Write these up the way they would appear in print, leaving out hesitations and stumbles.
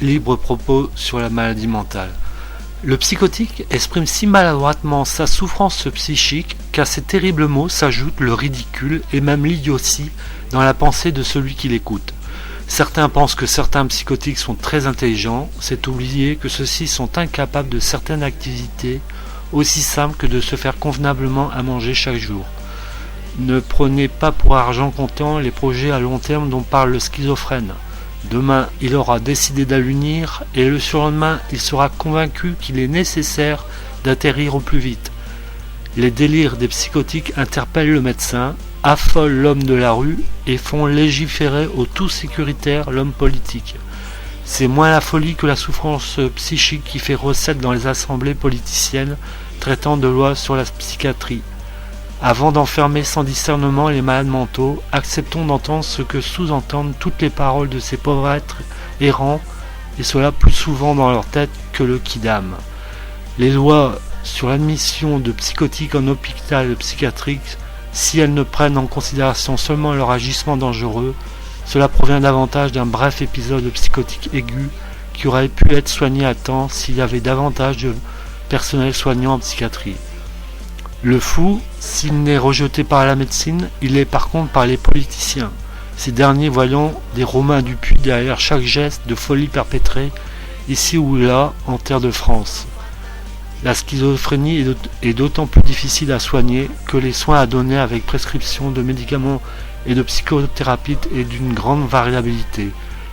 libre propos sur la maladie mentale. Le psychotique exprime si maladroitement sa souffrance psychique qu'à ces terribles mots s'ajoute le ridicule et même l'idiotie dans la pensée de celui qui l'écoute. Certains pensent que certains psychotiques sont très intelligents, c'est oublier que ceux-ci sont incapables de certaines activités aussi simples que de se faire convenablement à manger chaque jour. Ne prenez pas pour argent comptant les projets à long terme dont parle le schizophrène. Demain, il aura décidé d'allunir et le surlendemain, il sera convaincu qu'il est nécessaire d'atterrir au plus vite. Les délires des psychotiques interpellent le médecin, affolent l'homme de la rue et font légiférer au tout sécuritaire l'homme politique. C'est moins la folie que la souffrance psychique qui fait recette dans les assemblées politiciennes traitant de lois sur la psychiatrie. Avant d'enfermer sans discernement les malades mentaux, acceptons d'entendre ce que sous-entendent toutes les paroles de ces pauvres êtres errants, et cela plus souvent dans leur tête que le quidam. Les lois sur l'admission de psychotiques en hôpital psychiatrique, si elles ne prennent en considération seulement leur agissement dangereux, cela provient davantage d'un bref épisode psychotique aigu qui aurait pu être soigné à temps s'il y avait davantage de personnel soignant en psychiatrie. Le fou, s'il n'est rejeté par la médecine, il l'est par contre par les politiciens. Ces derniers voyant des Romains du Puy derrière chaque geste de folie perpétré, ici ou là, en terre de France. La schizophrénie est d'autant plus difficile à soigner que les soins à donner avec prescription de médicaments et de psychothérapie est d'une grande variabilité,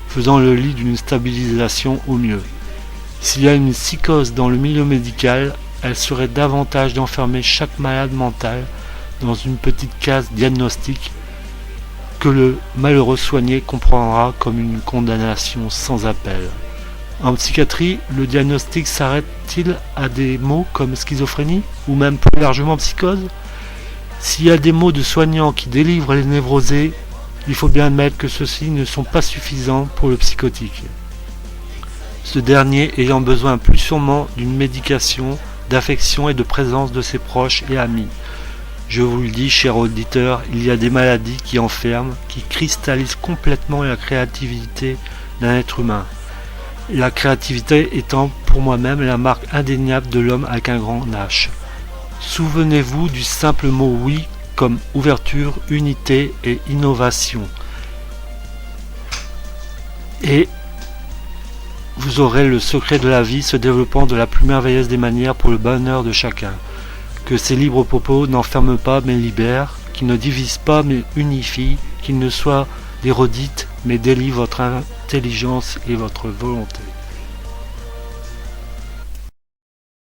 faisant le lit d'une stabilisation au mieux. S'il y a une psychose dans le milieu médical, elle serait davantage d'enfermer chaque malade mental dans une petite case diagnostique que le malheureux soigné comprendra comme une condamnation sans appel. En psychiatrie, le diagnostic s'arrête-t-il à des mots comme schizophrénie ou même plus largement psychose? S'il y a des mots de soignants qui délivrent les névrosés, il faut bien admettre que ceux-ci ne sont pas suffisants pour le psychotique. Ce dernier ayant besoin plus sûrement d'une médication, d'affection et de présence de ses proches et amis. Je vous le dis, cher auditeur, il y a des maladies qui enferment, qui cristallisent complètement la créativité d'un être humain. La créativité étant pour moi-même la marque indéniable de l'homme avec un grand H. Souvenez-vous du simple mot oui comme ouverture, unité et innovation. Et vous aurez le secret de la vie se développant de la plus merveilleuse des manières pour le bonheur de chacun. Que ces libres propos n'enferment pas mais libèrent, qu'ils ne divisent pas mais unifient, qu'ils ne soient des redites mais délient votre intelligence et votre volonté.